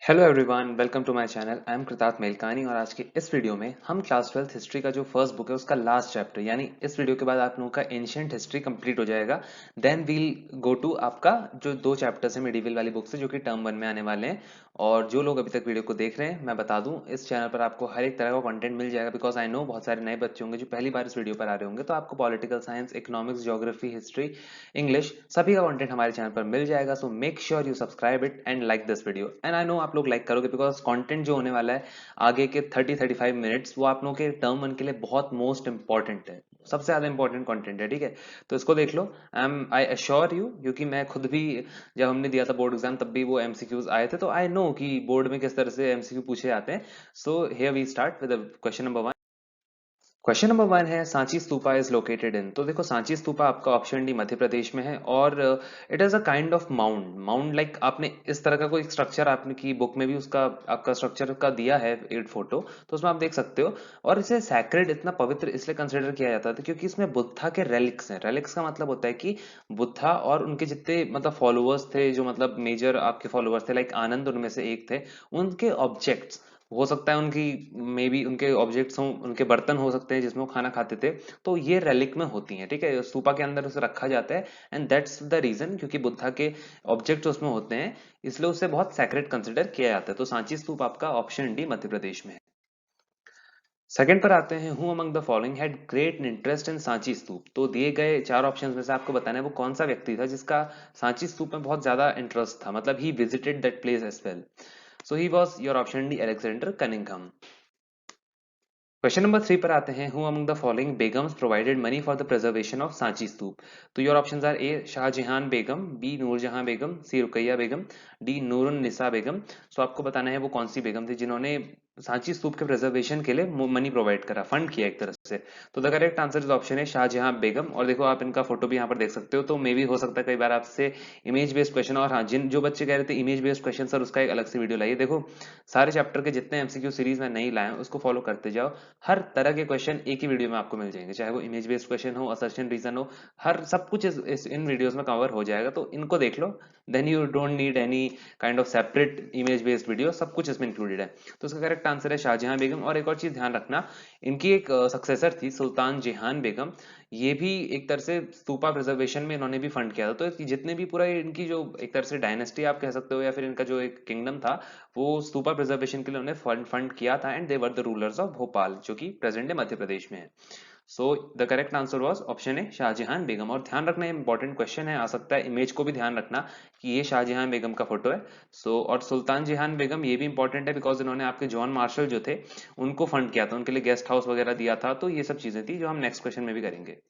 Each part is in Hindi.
Hello everyone, welcome to my channel. I am Kritarth Melkani और आज के इस वीडियो में हम क्लास 12th हिस्ट्री का जो फर्स्ट बुक है उसका लास्ट चैप्टर यानी इस वीडियो के बाद आप लोगों का एंशिएंट हिस्ट्री कंप्लीट हो जाएगा। देन वील गो टू आपका जो दो चैप्टर्स है मिडिवल वाली बुक से जो कि टर्म 1 में आने वाले हैं। और जो लोग अभी तक वीडियो को देख रहे हैं, मैं बता दूं इस चैनल पर आपको हर एक तरह का कंटेंट मिल जाएगा बिकॉज आई नो बहुत सारे नए बच्चे होंगे जो पहली बार इस वीडियो पर आ रहे होंगे। तो आपको political science, economics, geography, history, English सभी का कंटेंट हमारे चैनल पर मिल जाएगा। So make sure you subscribe it and like this video. And I know आप लोग लाइक करोगे बिकॉज कंटेंट जो होने वाला है आगे के 30-35 मिनट्स वो आप लोगों के टर्म वन के लिए बहुत मोस्ट इंपॉर्टेंट है, सबसे ज्यादा इंपॉर्टेंट कंटेंट है। ठीक है, तो इसको देख लो। आई अश्योर यू, क्योंकि मैं खुद भी जब हमने दिया था बोर्ड एग्जाम तब भी वो एमसीक्यूज आए थे, तो आई नो कि बोर्ड में किस तरह से एमसीक्यू पूछे जाते हैं। So here we start with question number 1। Question number 1 है Sanchi stupa is located in. तो देखो सांची स्तूपा आपका ऑप्शन डी मध्य प्रदेश में है और it is a kind of mound mound like आपने इस तरह का कोई स्ट्रक्चर आपने की बुक में भी उसका आपका स्ट्रक्चर का दिया है एक फोटो, तो उसमें आप देख सकते हो। और इसे सैक्रेड, इतना पवित्र इसलिए कंसिडर किया जाता था क्योंकि इसमें बुद्धा के रेलिक्स हैं। रेलिक्स का मतलब होता है कि बुद्धा और उनके जितने मतलब फॉलोअर्स थे, जो मतलब मेजर आपके फॉलोअर्स थे, लाइक आनंद उनमें से एक थे, उनके ऑब्जेक्ट्स हो सकता है उनकी मे बी उनके ऑब्जेक्ट्स हों, उनके बर्तन हो सकते हैं जिसमें वो खाना खाते थे, तो ये रेलिक में होती हैं। ठीक है, स्तूपा के अंदर उसे रखा जाता है एंड दैट्स द रीजन, क्योंकि बुद्धा के ऑब्जेक्ट उसमें होते हैं इसलिए उसे बहुत सैक्रेड कंसिडर किया जाता है। तो सांची स्तूप आपका ऑप्शन डी मध्य प्रदेश में है। सेकंड पर आते हैं, who among the following had great interest in Sanchi stupa. तो दिए गए चार ऑप्शंस में से आपको बताना है वो कौन सा व्यक्ति था जिसका सांची स्तूप में बहुत ज्यादा इंटरेस्ट था, मतलब he visited that place as well. So he was your option D Alexander Cunningham. Question number 3 पर आते हैं, who among the following begums provided money for the preservation of Sanchi stupa. तो your options are A Shahjahan Begum, B Nurjahan Begum, C Rukaiya Begum, D Nurun Nisa Begum. So आपको बताना है वो कौन सी बेगम थी जिन्होंने सांची स्तूप के प्रिजर्वेशन के लिए मनी प्रोवाइड करा, फंड किया एक तरह से। तो the correct answer is option है शाहजहां बेगम। और देखो आप इनका फोटो भी यहाँ पर देख सकते हो, तो मे भी हो सकता है कई बार आपसे इमेज बेस्ड क्वेश्चन, और हाँ जिन जो बच्चे कह रहे थे इमेज बेस्ड क्वेश्चन सर उसका एक अलग से वीडियो लाइए, देखो सारे चैप्टर के जितने एमसीक्यू सीरीज में नहीं लाए उसको फॉलो करते जाओ। हर तरह के क्वेश्चन एक ही वीडियो में आपको मिल जाएंगे, चाहे वो इमेज बेस्ड क्वेश्चन हो, असर्शन रीजन हो, हर सब कुछ इन वीडियोस में कवर हो जाएगा। तो इनको देख लो, then you don't need any kind of separate image based video, सब कुछ इसमें इंक्लूडेड है। तो इसका करेक्ट आंसर है शाहजहां बेगम। और एक और चीज ध्यान रखना, इनकी एक सक्सेसर थी सुल्तान जेहान बेगम, ये भी एक तरह से स्तूपा प्रिजर्वेशन में इन्होंने भी फंड किया था। तो जितने भी पूरा इनकी जो एक तरह से डायनेस्टी आप कह सकते हो या फिर इनका जो एक किंगडम था, वो स्तूपा प्रिजर्वेशन के लिए उन्होंने फंड किया था and they were the rulers of Bhopal, जो कि प्रेजेंट डे मध्य प्रदेश में है। So the correct answer was option A Shahjahan Begum. और ध्यान रखना इंपॉर्टेंट क्वेश्चन है, आ सकता है इमेज को भी ध्यान रखना कि ये शाहजहां बेगम का फोटो है। और सुल्तान जहान बेगम ये भी इंपॉर्टेंट है बिकॉज इन्होंने आपके जॉन मार्शल जो थे उनको फंड किया था, उनके लिए गेस्ट हाउस वगैरह दिया था। तो ये सब चीजें थी जो हम नेक्स्ट क्वेश्चन में भी करेंगे।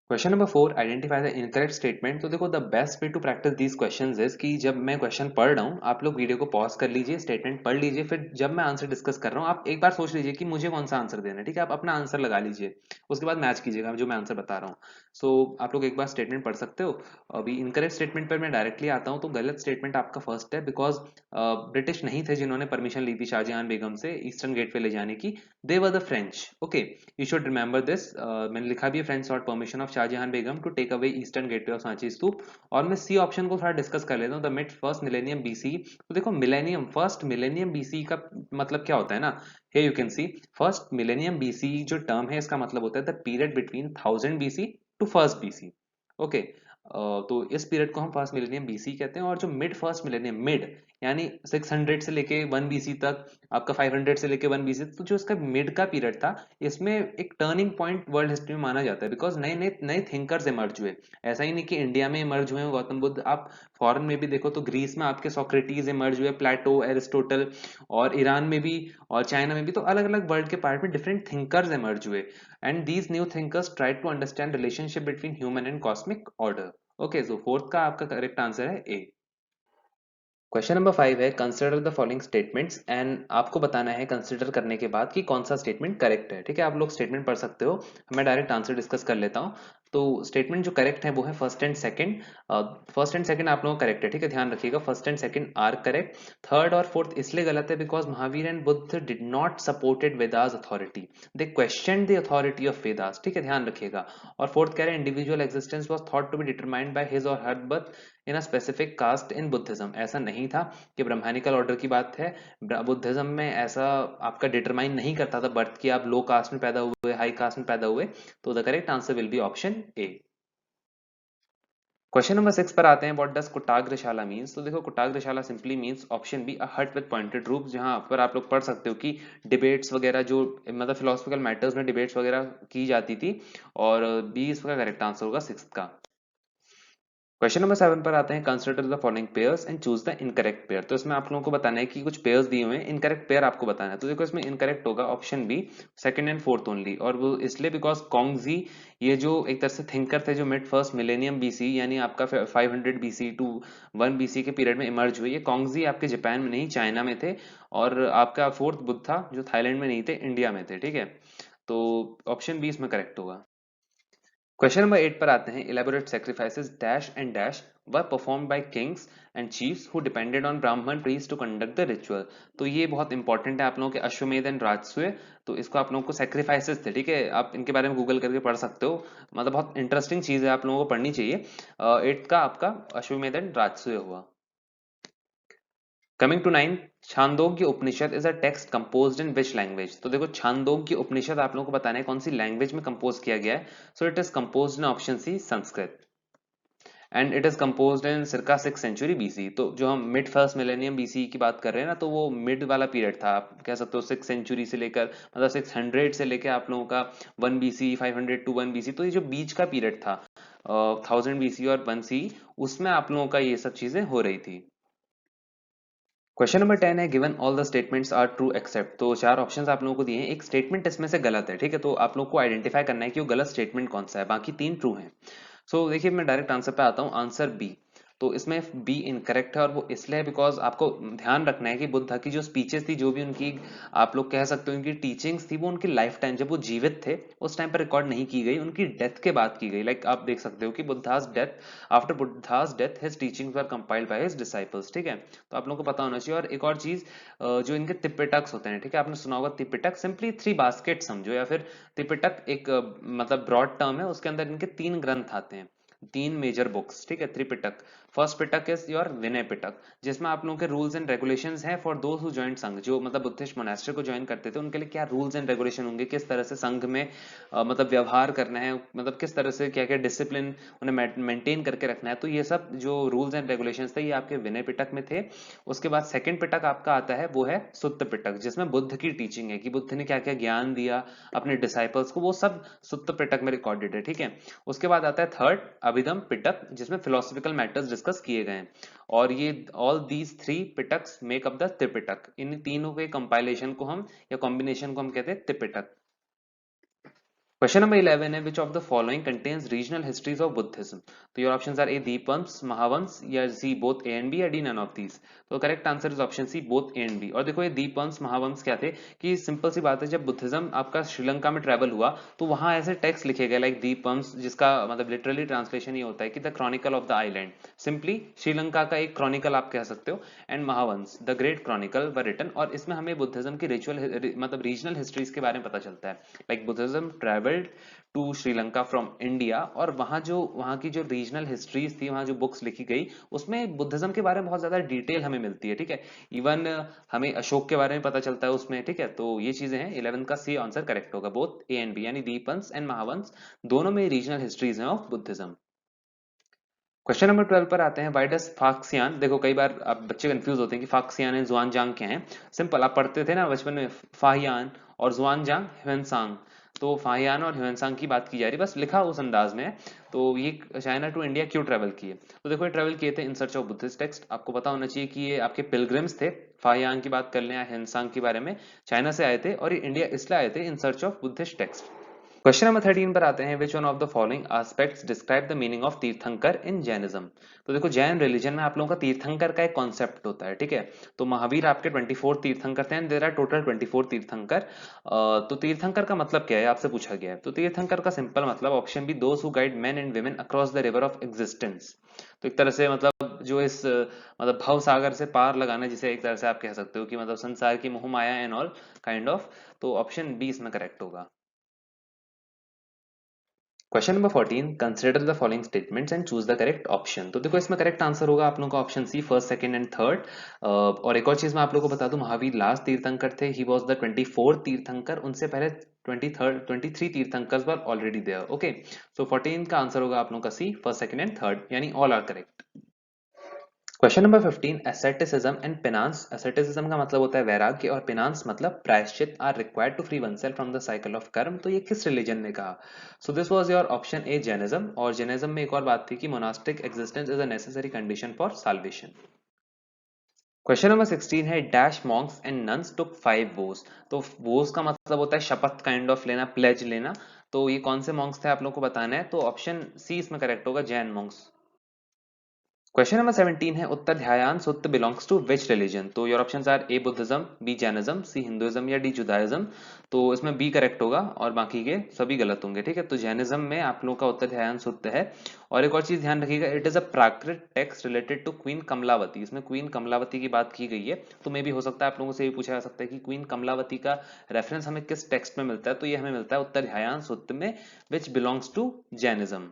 Question number 4, identify the incorrect statement. तो देखो the best way to practice these questions is कि जब मैं क्वेश्चन पढ़ रहा हूँ आप लोग वीडियो को पॉज कर लीजिए, स्टेटमेंट पढ़ लीजिए, फिर जब मैं आंसर डिस्कस कर रहा हूँ आप एक बार सोच लीजिए कि मुझे कौन सा आंसर देना है। ठीक है, आप अपना आंसर लगा लीजिए, उसके बाद मैच कीजिएगा जो मैं आंसर बता रहा हूँ। आप लोग एक बार स्टेटमेंट पढ़ सकते हो। अभी इनकरेक्ट स्टेटमेंट पर मैं डायरेक्टली आता हूँ। तो गलत स्टेटमेंट आपका फर्स्ट है, बिकॉज ब्रिटिश नहीं थे जिन्होंने परमिशन ली थी शाहजहां बेगम से ईस्टर्न गेट पे ले जाने की, they were the French. Okay, you should remember this. मैंने लिखा भी है, French sought permission of Shahjahan Begum to take away eastern gateway of Sanchi stupa. और मैं सी ऑप्शन को थोड़ा डिस्कस कर लेता हूँ, the mid first millennium BC. तो देखो मिलेनियम, फर्स्ट मिलेनियम बीसी का मतलब क्या होता है ना, here you can see first millennium BC जो टर्म है इसका मतलब होता है the period between 1000 BC to first BC. Okay, तो इस पीरियड को हम फर्स्ट मिलेनियम बीसी कहते हैं। और जो मिड फर्स्ट मिलेनियम, मिड यानी 600 से लेके 1 बीसी तक, आपका 500 से लेके 1 बीसी, तो जो इसका मिड का पीरियड था इसमें एक टर्निंग पॉइंट वर्ल्ड हिस्ट्री में माना जाता है बिकॉज नए नए नए थिंकर्स इमर्ज हुए। ऐसा ही नहीं कि इंडिया में इमर्ज हुए गौतम बुद्ध, आप फॉरेन में भी देखो तो ग्रीस में आपके सोक्रेटिस इमर्ज हुए, प्लेटो, एरिस्टोटल, और ईरान में भी और चाइना में भी। तो अलग अलग वर्ल्ड के पार्ट में डिफरेंट थिंकर्स इमर्ज हुए and these new thinkers try to understand relationship between human and cosmic order. Okay, so fourth का आपका करेक्ट आंसर है ए। क्वेश्चन नंबर 5 है, consider the following statements. And आपको बताना है कंसिडर करने के बाद कि कौन सा स्टेटमेंट करेक्ट है। ठीक है, आप लोग स्टेटमेंट पढ़ सकते हो, मैं डायरेक्ट आंसर डिस्कस कर लेता हूँ। तो स्टेटमेंट जो करेक्ट है वो है first and second. First and second आप लोगों का करेक्ट है। ठीक है, ध्यान रखिएगा, first and second are correct. Third और फोर्थ इसलिए गलत है because Mahavir and Buddha did not supported Vedas authority, they question the authority of Vedas. ठीक है, ध्यान रखिएगा। और फोर्थ कह रहे हैं individual existence was thought to be determined by his और her birth, in a specific cast in Buddhism. ऐसा नहीं था कि ब्राह्मणिकल ऑर्डर की बात है, बुद्धिज्म में ऐसा आपका डिटरमाइन नहीं करता था बर्थ कि आप लो कास्ट में पैदा हुए, हाई कास्ट में पैदा हुए। तो the correct answer will be option A. Question number 6 पर आते हैं, व्हाट डज कुटाग्रशाला मींस। तो देखो kutagarashala simply means option B a hut with pointed roof, जहां पर आप लोग पढ़ सकते हो कि डिबेट्स वगैरह जो मतलब फिलोसफिकल मैटर्स में डिबेट्स वगैरह की जाती थी। और बी इसका करेक्ट आंसर होगा 6 का। क्वेश्चन नंबर 7 पर आते हैं, consider the following pairs and choose the incorrect pair. तो इसमें आप लोगों को बताना है कि कुछ पेयर्स दिए हुए हैं, इनकरेक्ट पेयर आपको बताना है। तो देखो इसमें इनकरेक्ट होगा option B, second and fourth only. और वो इसलिए बिकॉज कॉन्गजी ये जो एक तरह से थिंकर थे जो मिड फर्स्ट मिलेनियम बीसी यानी आपका 500 बीसी टू 1 बीसी के पीरियड में इमर्ज हुए। ये कॉन्गजी आपके जापान में नहीं चाइना में थे। और आपका फोर्थ बुद्धा जो थाईलैंड में नहीं थे, इंडिया में थे। ठीक है, तो ऑप्शन बी इसमें करेक्ट होगा। क्वेश्चन नंबर 8 पर आते हैं, elaborate sacrifices dash and dash were performed by kings and chiefs who depended on Brahman priest to conduct the ritual. तो ये बहुत इंपॉर्टेंट है आप लोगों के अश्वमेध एंड राजसूय। तो इसको आप लोगों को सेक्रीफाइसेस थे, ठीक है, आप इनके बारे में गूगल करके पढ़ सकते हो। मतलब बहुत इंटरेस्टिंग चीज है, आप लोगों को पढ़नी चाहिए। 8 का आपका अश्वमेध एंड राजसूय हुआ। Coming to 9, Chandogya Upanishad is a text composed in which language. तो देखो छांदोग्य उपनिषद आप लोगों को बताना है कौन सी लैंग्वेज में कंपोज किया गया है। So it is composed in option C, Sanskrit. And it is composed in circa 6th century BC. तो जो हम मिड फर्स्ट मिलेनियम बीसी की बात कर रहे हैं ना, तो वो मिड वाला पीरियड था, आप कह सकते हो 6th सेंचुरी से लेकर मतलब 600 से लेकर आप लोगों का 1 बीसी, 500 टू 1 बीसी। तो ये जो बीच का पीरियड था 1000 बीसी और 1 सी, उसमें आप लोगों का ये सब चीजें हो रही थी। क्वेश्चन नंबर 10 है, given all the statements are true except. तो चार ऑप्शंस आप लोगों को दिए हैं, एक स्टेटमेंट इसमें से गलत है। ठीक है, तो आप लोग को आइडेंटिफाई करना है कि वो गलत स्टेटमेंट कौन सा है, बाकी तीन ट्रू हैं। सो देखिए मैं डायरेक्ट आंसर पे आता हूँ, आंसर बी। तो इसमें बी इनकरेक्ट है और वो इसलिए बिकॉज आपको ध्यान रखना है कि बुद्धा की जो स्पीचेस थी, जो भी उनकी आप लोग कह सकते हो उनकी टीचिंग्स थी, वो उनकी लाइफ टाइम जब वो जीवित थे उस टाइम पर रिकॉर्ड नहीं की गई, उनकी डेथ के बाद की गई। लाइक आप देख सकते हो कि Buddhas death, after Buddhas death his teachings were compiled by his disciples. ठीक है, तो आप लोगों को पता होना चाहिए। और एक और चीज, जो इनके त्रिपिटक्स होते हैं, ठीक है, आपने सुना होगा त्रिपिटक, सिंपली थ्री बास्केट समझो, या फिर त्रिपिटक एक मतलब ब्रॉड टर्म है, उसके अंदर इनके तीन ग्रंथ आते हैं, तीन मेजर बुक्स। ठीक है, Tripitaka. First Pitaka is your Vinaya Pitaka, जिसमें आप लोगों के रूल्स एंड रेगुलेशंस हैं for those who joined Sangha. जो मतलब बुद्धिस्ट मोनास्ट्री को ज्वाइन करते थे उनके लिए क्या रूल्स एंड रेगुलेशन होंगे, किस तरह से संघ में मतलब व्यवहार करना है, मतलब किस तरह से क्या क्या डिसिप्लिन उन्हें मेंटेन करके रखना है। तो ये सब जो रूल्स एंड रेगुलेशंस थे, ये आपके विनय पिटक में थे। उसके बाद सेकंड पिटक आपका आता है, वो है सुत्त पिटक, जिसमें बुद्ध की टीचिंग है कि बुद्ध ने क्या क्या ज्ञान दिया अपने डिसाइपल्स को, वो सब सुत्त पिटक में रिकॉर्डेड है। ठीक है, उसके बाद आता है थर्ड अभिधम पिटक, जिसमें फिलोसफिकल मैटर्स डिस्कस किए गए हैं। और ये all these three Pitakas make up the Tripitaka. इन तीनों के कंपाइलेशन को हम या कॉम्बिनेशन को हम कहते हैं त्रिपिटक। क्वेश्चन नंबर 11 है, which of the following contains regional histories of Buddhism. तो your options are A Dipavamsa, Mahavamsa, या C both A and B, या डी नन ऑफ दीज। तो correct answer is option C, both A and B. और देखो ये दीपवंश महावंश क्या थे, कि सिंपल सी बात है, जब बुद्धिज्म आपका श्रीलंका में ट्रेवल हुआ तो वहां ऐसे टेक्स्ट लिखे गए लाइक दीपवंश, जिसका मतलब लिटरली ट्रांसलेशन ये होता है कि the chronicle of the island, simply Sri Lanka का एक क्रॉनिकल आप कह सकते हो। And Mahavamsa the great chronicle were written. और इसमें हमें बुद्धिज्म की रिचुअल मतलब रीजनल हिस्ट्रीज के बारे में पता चलता है। Like Buddhism travelled to Sri Lanka from India, और वहां की जो रीजनल हिस्ट्रीज थी, वहां जो बुक्स लिखी गई, उसमें बुद्धिज्म के बारे में बहुत ज्यादा डिटेल हमें मिलती है। ठीक है, इवन हमें अशोक के बारे में पता चलता है उसमें। ठीक है, तो ये चीजें हैं, 11 का सी आंसर करेक्ट होगा, बोथ ए एंड बी, यानी दीपवंश एंड महावंश दोनों में रीजनल हिस्ट्रीज हैं ऑफ बुद्धिज्म। क्वेश्चन नंबर 12 पर आते हैं, व्हाई डज फाक्सियान। देखो कई बार आप बच्चे कंफ्यूज होते हैं कि फाक्सियान एंड जुआनजांग क्या है। सिंपल, आप पढ़ते थे ना बचपन में, फाहियान और जुआनजांग ह्वेनसांग। तो फाहियान और ह्वेनसांग की बात की जा रही है, बस लिखा उस अंदाज में है। तो ये चाइना टू इंडिया क्यों ट्रेवल किए, तो देखो ये ट्रेवल किए थे in search of Buddhist text. आपको पता होना चाहिए कि ये आपके पिलग्रिम्स थे। फाहियान की बात कर लें या ह्वेनसांग के बारे में, चाइना से आए थे और ये इंडिया इसलिए आए थे in search of Buddhist text. Question number 13 पर आते हैं, which one of the following aspects describe the meaning of तीर्थंकर इन जैनिज्म। तो देखो जैन रिलीजन में आप लोगों का तीर्थंकर का एक कॉन्सेप्ट होता है। ठीक है, तो महावीर आपके 24 तीर्थंकर थे एंड देयर आर टोटल 24 तीर्थंकर। तो तीर्थंकर का मतलब क्या है आपसे पूछा गया है। तो तीर्थंकर का सिंपल मतलब option B, those who guide men and women across the river of existence. तो एक तरह से मतलब जो इस मतलब भव सागर से पार लगाना, जिसे एक तरह से आप कह सकते हो कि मतलब संसार की मोह माया एंड ऑल काइंड ऑफ। तो ऑप्शन बी इसमें करेक्ट होगा। Question number 14, consider the following statements and choose the correct option. तो देखो इसमें करेक्ट आंसर होगा आप लोगों का option C, first second and third. और एक और चीज मैं आप लोगों को बता दूं, महावीर लास्ट तीर्थंकर थे, ही वाज द 24th तीर्थंकर, उनसे पहले 23 Tirthankaras were already there. Okay, so 14 का आंसर होगा आप लोगों का C, first second and third, यानी all are correct. Question number 15, asceticism and penance. Asceticism का मतलब होता है वैराग्य और पेनांस मतलब प्रायश्चित are required to free oneself from the cycle of karma. तो ये किस रिलीजन ने कहा? So this was your option A, Jainism. और जैनिज्म में एक और बात थी कि monastic existence is a necessary condition for salvation. Question number 16 है, dash monks and nuns took 5 vows। तो vows का मतलब होता है शपथ, काइंड ऑफ लेना, प्लेज लेना। तो ये कौन से मॉन्क्स थे आप लोग को बताना है, तो ऑप्शन सी इसमें करेक्ट होगा, जैन मॉन्क्स। क्वेश्चन नंबर 17 है, Uttarayan Sukta belongs to which religion. तो your options are A Buddhism, B Jainism, C Hinduism या डी जुदाइज्म। तो इसमें बी करेक्ट होगा और बाकी के सभी गलत होंगे। ठीक है, तो जैनिज्म में आप लोगों का उत्तरायण सूक्त है। और एक और चीज ध्यान रखिएगा, it is a Prakrit text related to queen Kamalavati. इसमें क्वीन कमलावती की बात की गई है, तो मे भी हो सकता है आप लोगों से भी पूछा जा सकता है कि क्वीन कमलावती का रेफरेंस हमें किस टेक्स्ट में मिलता है। तो ये हमें मिलता है उत्तरायण सूक्त में, which belongs to Jainism.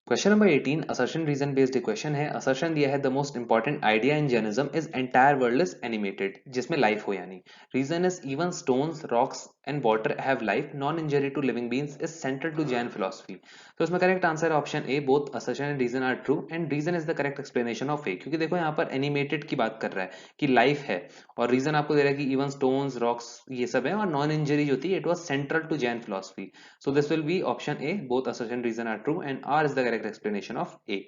Question number 18, assertion reason based equation है। असर्शन दिया है, the most important idea in Jainism is entire world is animated, जिसमें लाइफ हो यानी। Reason is even stones, rocks and water have life, non injury to living beings is central to Jain philosophy. तो इसमें करेक्ट आंसर है option A, both assertion and reason are true and reason is the correct explanation of ए। क्योंकि देखो यहाँ पर एनिमेटेड की बात कर रहा है कि लाइफ है, और रीजन आपको दे रहा है कि इवन स्टोन्स, रॉक्स ये सब है, और नॉन इंजरी जो थी it was central to Jain philosophy. So this will be option A, both assertion reason are true and R is the correct explanation of A.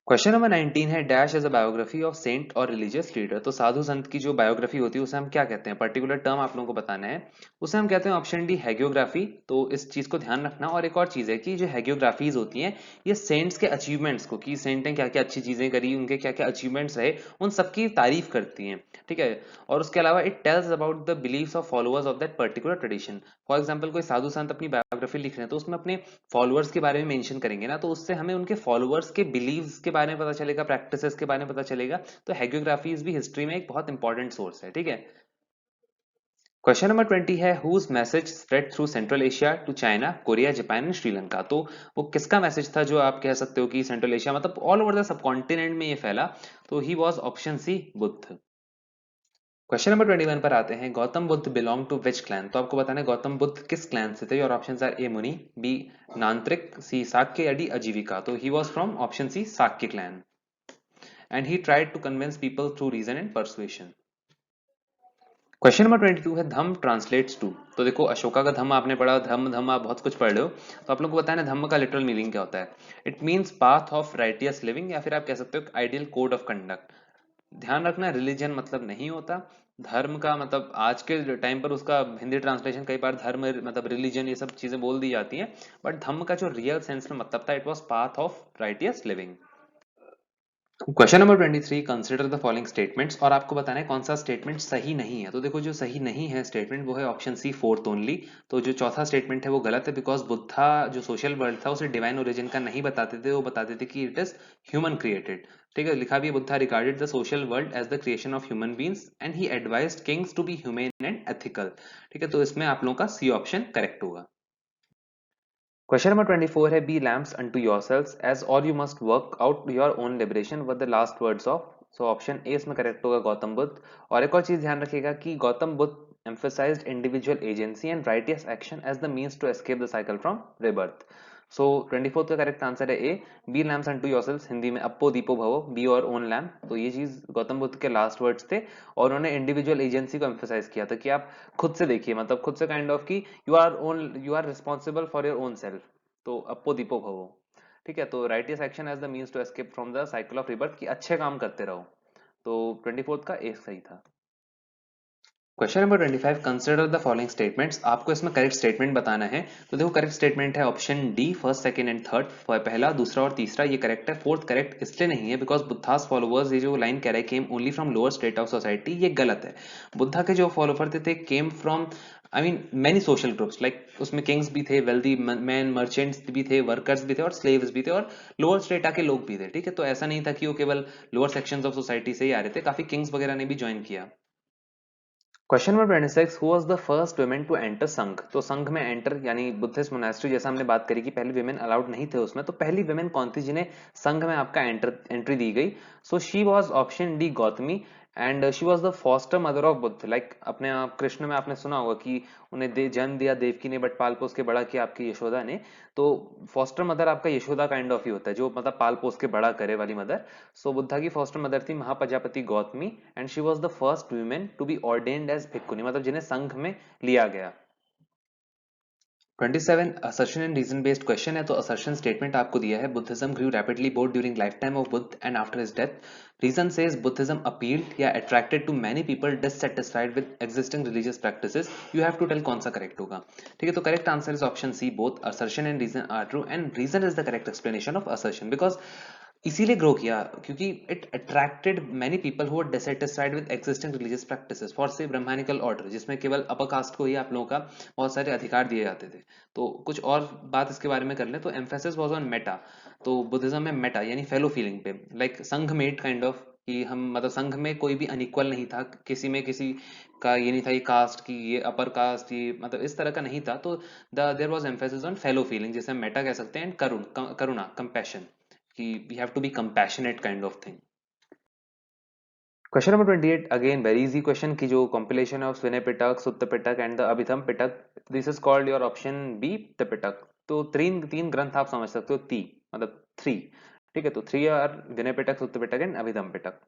Question number 19 है, dash is a biography of saint और रिलीजियस लीडर। तो साधु संत की जो बायोग्राफी होती है उसे हम क्या कहते हैं, पर्टिकुलर टर्म आप लोगों को बताना है, उसे हम कहते हैं ऑप्शन डी, हैगियोग्राफी। तो इस चीज को ध्यान रखना। और एक और चीज है कि जो हैगियोग्राफीज होती हैं, ये सेंट्स के अचीवमेंट्स को, कि सेंट ने क्या क्या अच्छी चीजें करी, उनके क्या क्या अचीवमेंट्स रहे, उन सबकी तारीफ करती हैं। ठीक है, और उसके अलावा it tells about the believes of followers of that particular tradition. For example कोई साधु संत अपनी बायोग्राफी लिख रहे हैं, तो उसमें अपने फॉलोअर्स के बारे में मेंशन करेंगे ना, तो उससे हमें उनके फॉलोअर्स के बिलीव्स के बारे में पता चलेगा, प्रैक्टिसेस के बारे में पता चलेगा। तो हैगियोग्राफीज भी हिस्ट्री में एक बहुत इंपॉर्टेंट सोर्स है। ठीक है, क्वेश्चन नंबर 20 है, whose message spread through central Asia to China, Korea, Japan and Sri Lanka. तो वो किसका मैसेज था जो आप कह सकते हो कि सेंट्रल एशिया मतलब all over the subcontinent में ये फैला। तो he was option C, Buddha. Question number 21 पर आते हैं, Gautam Buddha belong to which clan. तो आपको बताना है गौतम बुद्ध किस क्लैन से थे, और ऑप्शंस आर ए मुनि, बी नांत्रिक, सी शाक्य या डी अजीविका। तो he was from option C, Shakya clan, and he tried to convince people through reason and persuasion. Question number 22 है, धम्म ट्रांसलेट्स टू। तो देखो अशोका का धम्म आपने पढ़ा, धम्म धम्म आप बहुत कुछ पढ़ रहे हो, तो आप लोग को बताया ना धम्म का लिटरल मीनिंग क्या होता है। It means path of righteous living, या फिर आप कह सकते हो आइडियल कोड ऑफ कंडक्ट। ध्यान रखना, रिलीजन मतलब नहीं होता। धर्म का मतलब आज के टाइम पर उसका हिंदी ट्रांसलेशन कई बार धर्म मतलब रिलीजन ये सब चीजें बोल दी जाती हैं, बट धम्म का जो रियल सेंस में मतलब था, it was path of righteous living. Question number 23, consider the following statements. और आपको बताना है कौन सा स्टेटमेंट सही नहीं है। तो देखो जो सही नहीं है स्टेटमेंट, वो है ऑप्शन सी, फोर्थ ओनली। तो जो चौथा स्टेटमेंट है वो गलत है, बिकॉज बुद्धा जो सोशल वर्ल्ड था उसे डिवाइन ओरिजिन का नहीं बताते थे, वो बताते थे कि इट इज ह्यूमन क्रिएटेड। ठीक है, लिखा भी है, Buddha regarded the social world as the creation of human beings and he advised kings to be human and ethical. ठीक है, तो इसमें आप लोगों का सी ऑप्शन करेक्ट होगा। क्वेश्चन नंबर 24 है, be lamps unto yourselves as और you must work out your own liberation were the last words of. So option A इसमें करेक्ट होगा, गौतम बुद्ध। और एक और चीज ध्यान रखिएगा कि Gautam Buddha emphasized individual agency and righteous action as the means to escape the cycle from rebirth. So 24th का करेक्ट आंसर है A, be lamps unto yourselves, Hindi में अप्पो दीपो भवो, बी और ओन लैम्प। तो ये चीज गौतम बुद्ध के लास्ट वर्ड्स थे, और उन्होंने इंडिविजुअल एजेंसी को एम्फेसाइज किया था कि आप खुद से देखिए, मतलब खुद से काइंड ऑफ की you are responsible for your own self. तो अप्पो दीपो भवो। ठीक है, तो righteous action as the means to escape from the cycle of rebirth, की अच्छे काम करते रहो। तो 24th का ए सही था। Question number 25, consider the following statements. आपको इसमें करेक्ट स्टेटमेंट बताना है। तो देखो करेक्ट स्टेटमेंट है option D, first second and third. पहला, दूसरा और तीसरा ये करेक्ट है, फोर्थ करेक्ट इसलिए नहीं है बिकॉज बुद्धास फॉलोअर्स, ये जो लाइन कह रहा है came only from lower state of society, ये गलत है। बुद्धा के जो फॉलोअर थे came from I mean many social groups, like उसमें किंग्स भी थे, वेल्दी मैन, मर्चेंट्स भी थे, वर्कर्स भी थे, और स्लेव्स भी थे, और लोअर स्टेटा के लोग भी थे। ठीक है, तो ऐसा नहीं था कि वो केवल लोअर सेक्शंस ऑफ सोसाइटी से ही आ रहे थे, काफी किंग्स वगैरह ने भी ज्वाइन किया। Question number 26, who was the first women to enter Sangha? तो संघ में एंटर यानी बुद्धिस्ट मोनास्ट्री, जैसा हमने बात करी कि पहले विमेन अलाउड नहीं थे उसमें, तो पहली विमेन कौन थी जिन्हें संघ में आपका एंट्री दी गई? So she was option D Gautami, and she was the foster mother of Buddha. Like अपने आप कृष्ण में आपने सुना होगा कि उन्हें जन्म दिया देवकी ने, बट पाल पोस के बड़ा किया आपकी यशोदा ने। तो फॉस्टर मदर आपका यशोदा काइंड ऑफ ही होता है, जो मतलब पाल पोस के बड़ा करे वाली मदर। सो बुद्धा की फॉस्टर मदर थी Mahaprajapati Gautami, and she was the first women to be ordained as bhikkhuni, मतलब जिन्हें संघ में लिया गया। 27 assertion and reason based question है। तो असर्शन स्टेटमेंट आपको दिया है, Buddhism grew rapidly both during lifetime of Buddha and after his death. Reason says Buddhism appealed या attracted to many people dissatisfied with existing religious practices. You have to tell कौन सा करेक्ट होगा। ठीक है, तो correct answer is option C, both assertion and reason are true, and reason is the correct explanation of assertion, because इसीलिए ग्रो किया क्योंकि it attracted many people who are dissatisfied with existing religious practices for say Brahmanical order, जिसमें केवल अपर कास्ट को ही आप लोगों का बहुत सारे अधिकार दिए जाते थे। तो कुछ और बात इसके बारे में कर लें तो एम्फेसिस वाज ऑन मेटा। तो बुद्धिज्म में मेटा यानी फेलो फीलिंग पे, लाइक संघ मेट काइंड ऑफ, कि हम मतलब संघ में कोई भी अनइक्वल नहीं था, किसी में किसी का ये नहीं था, ये कास्ट की ये अपर कास्ट, ये मतलब इस तरह का नहीं था। तो there was emphasis on fellow feeling, जिसे हम मेटा कह सकते हैं, एंड करुणा कंपैशन, कि we have to be compassionate kind of thing. Question number 28, again very easy question, की जो compilation of Vinaya Pitaka, Sutta Pitaka and the Abhidhamma Pitaka, this is called your option B the Pitaka. तो तीन तीन ग्रंथ आप समझ सकते हो, ती मतलब थ्री। ठीक है, तो three are Vinaya Pitaka, Sutta Pitaka and Abhidhamma Pitaka.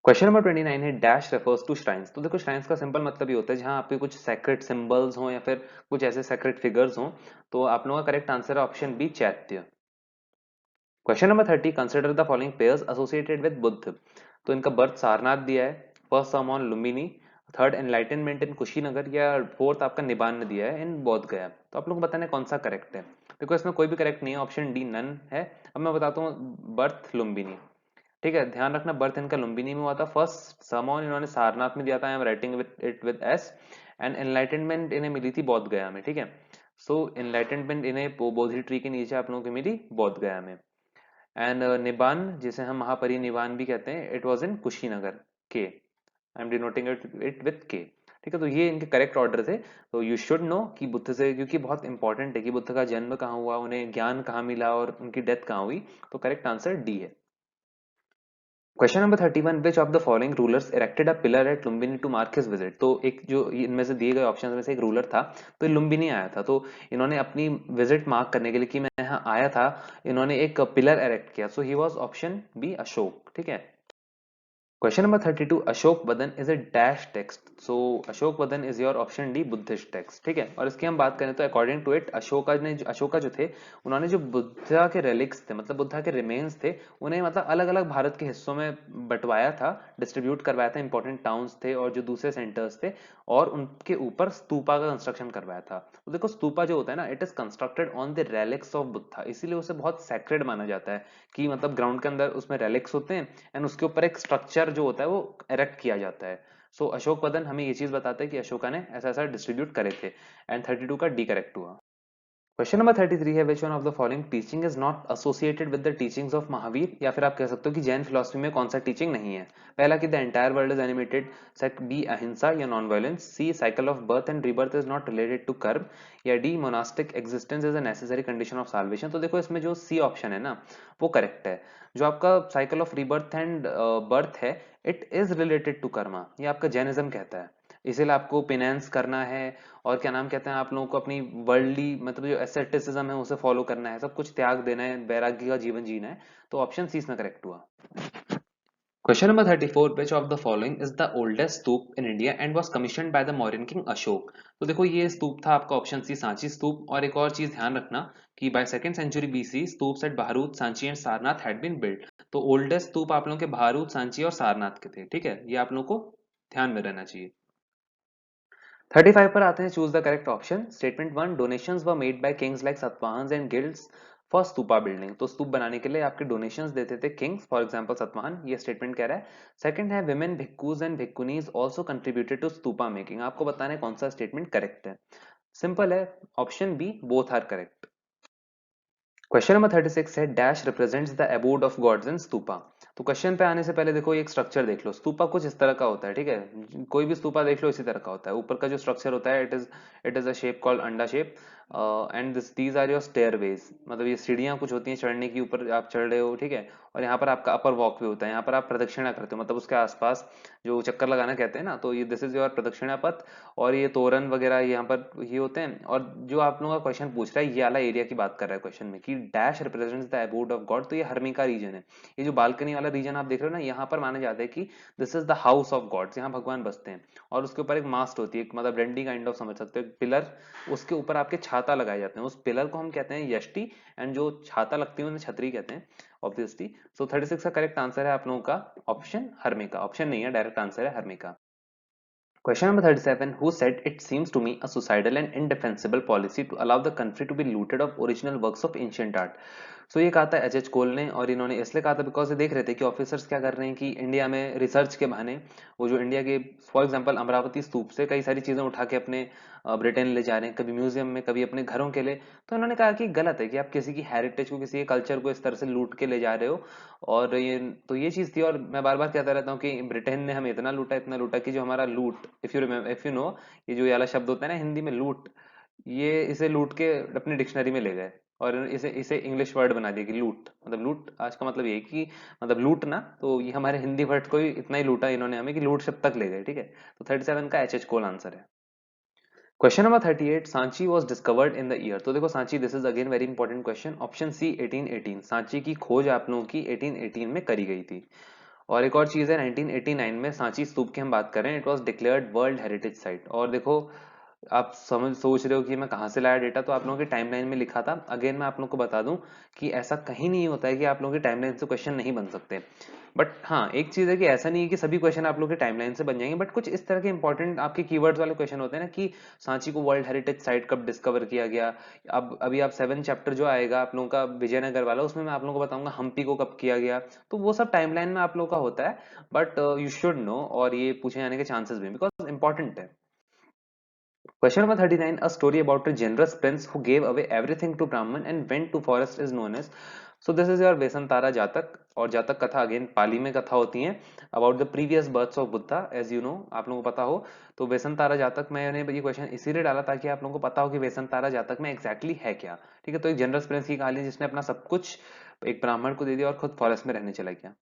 Question number 29 है, डैश रेफर्स टू श्राइन्स। तो देखो श्राइन्स का सिंपल मतलब ये होता है जहां आपके कुछ सेक्रेट सिंबल्स हो या फिर कुछ ऐसे सेक्रेट फिगर्स हो। तो आप लोगों का करेक्ट आंसर है option B, chaitya. Question number 30, consider the following pairs associated with Buddha. तो इनका बर्थ सारनाथ दिया है, first sermon Lumbini, third enlightenment in Kushinagar, या फोर्थ आपका निबान दिया है इन बोध गया। तो आप लोग को बताना है कौन सा करेक्ट है। देखो इसमें कोई भी करेक्ट नहीं है, ऑप्शन डी नन है। अब मैं बताता हूँ, बर्थ लुम्बिनी। ठीक है, ध्यान रखना, बर्थ इनका लुम्बिनी में हुआ था, फर्स्ट सर्मन इन्होंने सारनाथ में दिया था, I am writing it with S, and enlightenment इन्हें मिली थी बोध गया में। ठीक है, सो एनलाइटनमेंट इन्हें बोधि ट्री के नीचे आप लोगों को मिली बोध गया में। एंड निबान, जिसे हम महापरिनिबान भी कहते हैं, इट वॉज इन कुशीनगर के, I am denoting it with के। ठीक है, तो ये इनके करेक्ट ऑर्डर थे। तो यू शुड नो कि बुद्ध से, क्योंकि बहुत इंपॉर्टेंट है कि बुद्ध का जन्म कहाँ हुआ, उन्हें ज्ञान कहाँ मिला और उनकी डेथ कहाँ हुई। तो करेक्ट आंसर डी है। Question number 31, which of the following rulers erected a pillar at Lumbini to mark his visit. तो एक जो इनमें से दिए गए ऑप्शंस में से एक रूलर था, तो लुम्बिनी आया था, तो इन्होंने अपनी विजिट मार्क करने के लिए कि मैं यहाँ आया था, इन्होंने एक पिलर एरेक्ट किया। So he was option B, Ashoka. ठीक है, question number 32, Ashokavadana is a dash text. So Ashokavadana is your option D, Buddhist text. ठीक है, और इसकी हम बात करें तो अकॉर्डिंग टू इट, अशोका जो थे, उन्होंने जो बुद्धा के रेलिक्स थे, मतलब बुद्धा के रिमेन्स थे, उन्हें मतलब अलग अलग भारत के हिस्सों में बंटवाया था, डिस्ट्रीब्यूट करवाया था, इंपॉर्टेंट टाउन्स थे और जो दूसरे सेंटर्स थे, और उनके ऊपर स्तूपा का कंस्ट्रक्शन करवाया था। तो देखो स्तूपा जो होता है ना, it is constructed on the relics of Buddha, इसीलिए उसे बहुत सैक्रेड माना जाता है, कि मतलब ग्राउंड के अंदर उसमें रेलिक्स होते हैं, एंड उसके ऊपर एक स्ट्रक्चर जो होता है वो एरेक्ट किया जाता है। सो अशोक वदन हमें ये चीज बताता है कि अशोका ने ऐसा ऐसा डिस्ट्रीब्यूट करे थे, एंड 32 का डी करेक्ट हुआ। क्वेश्चन नंबर 33 है, which one of the following teaching is not associated with the teachings of Mahavir, या फिर आप कह सकते हो कि जैन फिलोसफी में कौन सा टीचिंग नहीं है। पहला कि the entire world is animated, सेक बी अहिंसा या non violence, C cycle of birth and rebirth is not related to karma, या D monastic existence is a necessary condition of salvation. तो देखो इसमें जो सी ऑप्शन है ना, वो करेक्ट है। जो आपका cycle of rebirth and birth है, it is related to karma, ये आपका जैनिज्म कहता है, इसीलिए आपको पिनेंस करना है, और क्या नाम कहते हैं, आप लोगों को अपनी वर्ल्डली मतलब जो एसेटिसिज्म है उसे फॉलो करना है, सब कुछ त्याग देना है, वैराग्य का जीवन जीना है। तो ऑप्शन सी इसमें करेक्ट हुआ। Question number 34, which of the following is the oldest stupa in India and was commissioned by the Mauryan king Ashok. तो देखो ये स्तूप था आपका ऑप्शन सी, सांची स्तूप। और एक और चीज ध्यान रखना कि by second century BC stupas at Bharhut, Sanchi and Sarnath had been built. तो ओल्डेस्ट स्तूप आप लोगों के बहारूत, सांची और सारनाथ के थे। ठीक है, ये आप लोगों को ध्यान में रहना चाहिए। 35 पर आते हैं, choose the correct option. Statement 1, donations were made by Kings like Satavahana and guilds for stupa building. तो स्तूप बनाने के लिए आपके डोनेशंस देते थे किंग्स, फॉर एग्जांपल सतवाहन, ये स्टेटमेंट कह रहा है। सेकंड है, women bhikkhus and bhikkhunis also contributed to stupa making. आपको बताना है कौन सा स्टेटमेंट करेक्ट है। सिंपल है, option B, both are correct. Question number 36 है, dash represents the abode of gods in stupa. तो क्वेश्चन पे आने से पहले देखो एक स्ट्रक्चर देख लो। स्तूपा कुछ इस तरह का होता है, ठीक है, कोई भी स्तूपा देख लो इसी तरह का होता है। ऊपर का जो स्ट्रक्चर होता है it is a shape called anda shape, and these are your stairways, मतलब ये सीढ़ियां कुछ होती हैं चढ़ने की, ऊपर आप चढ़ रहे हो, ठीक है। और यहाँ पर आपका अपर वॉक भी होता है, यहाँ पर आप प्रदक्षिणा करते हो, मतलब उसके आसपास जो चक्कर लगाना कहते हैं ना, तो ये दिस इज योर प्रदक्षिणा पथ। और ये तोरण वगैरह यहाँ पर ये होते हैं। और जो आप लोगों का क्वेश्चन पूछ रहा है ये वाला एरिया की बात कर रहा है क्वेश्चन में, कि dash represents the abode of God, तो ये हर्मिका रीजन है। ये जो बालकनी वाला रीजन आप देख रहे हो ना, यहाँ पर माना जाता है कि this is the house of gods, यहाँ भगवान बसते हैं। और उसके ऊपर एक मास्ट होती है, मतलब डंडी काइंड ऑफ समझ सकते हो, एक पिलर, उसके ऊपर आपके छाता लगाए जाते हैं, उस पिलर को हम कहते हैं यष्टि, एंड जो छाता लगती है उन्हें छतरी कहते हैं ऑब्वियसली। सो 36 का करेक्ट आंसर है आप लोगों का ऑप्शन हर्मिका। ऑप्शन नहीं है, डायरेक्ट आंसर है harmika. Question number 37. Who said it seems to me a suicidal and indefensible policy to allow the country to be looted of original works of ancient art? सो ये कहा था एच कोल ने, और इन्होंने इसलिए कहा था बिकॉज ये देख रहे थे कि ऑफिसर्स क्या कर रहे हैं कि इंडिया में रिसर्च के बहाने वो जो इंडिया के फॉर एग्जांपल अमरावती स्तूप से कई सारी चीजें उठा के अपने ब्रिटेन ले जा रहे हैं, कभी म्यूजियम में, कभी अपने घरों के लिए। तो इन्होंने कहा कि गलत है कि आप किसी की हेरिटेज को, किसी के कल्चर को इस तरह से लूट के ले जा रहे हो। और ये तो ये चीज थी। और मैं बार बार कहता रहता हूँ कि ब्रिटेन ने हमें इतना लूटा कि जो हमारा लूट, इफ यू नो, ये जो ये वाला शब्द होता है ना हिंदी में लूट, ये इसे लूट के अपनी डिक्शनरी में ले गए और इसे इसे इंग्लिश वर्ड बना दिया कि लूट, मतलब लूट आज का मतलब ये है कि मतलब लूट ना, तो ये हमारे हिंदी वर्ड को ही इतना ही लूटा इन्होंने हमें कि लूट शब्द तक ले गए, ठीक है। तो 37 का एच कोल आंसर है। Question number 38, Sanchi was discovered in the year. तो देखो Sanchi, this is again very important question. Option C 1818, Sanchi की खोज आप लोगों की 1818 में करी गई थी। और एक और चीज है, 1989 में सांची स्तूप की हम बात करें, it was declared world heritage site. और देखो आप सोच रहे हो कि मैं कहाँ से लाया डेटा, तो आप लोगों की टाइमलाइन में लिखा था। अगेन मैं आप लोगों को बता दूं कि ऐसा कहीं नहीं होता है कि आप लोगों की टाइमलाइन से क्वेश्चन नहीं बन सकते। बट हाँ, एक चीज है कि ऐसा नहीं है कि सभी क्वेश्चन आप लोगों की टाइमलाइन से बन जाएंगे, बट कुछ इस तरह के इंपॉर्टेंट आपके कीवर्ड्स वाले क्वेश्चन होते हैं ना, कि सांची को वर्ल्ड हेरिटेज साइट कब डिस्कवर किया गया। अब अभी आप 7 चैप्टर जो आएगा आप लोगों का विजयनगर वाला, उसमें मैं आप लोगों को बताऊंगा हम्पी को कब किया गया। तो वो सब टाइमलाइन में आप लोगों का होता है, बट यू शुड नो, और ये पूछे जाने के चांसेस भी बिकॉज इंपॉर्टेंट है। Question number 39. A story about a generous prince who gave away everything to Brahman and went to forest is known as. So this is your वेसनतारा जातक। और जातक कथा अगेन पाली में कथा होती है about the previous births of Buddha, as you know, आप लोगों को पता हो। तो वेसनतारा जातक, मैंने ये क्वेश्चन इसीलिए डाला ताकि आप लोगों को पता हो कि वेसनतारा जातक में एग्जैक्टली है क्या, ठीक है। तो एक जनरस प्रिंस की कहानी जिसने अपना सब कुछ एक ब्राह्मण को दे दिया और खुद फॉरेस्ट में रहने चला गया।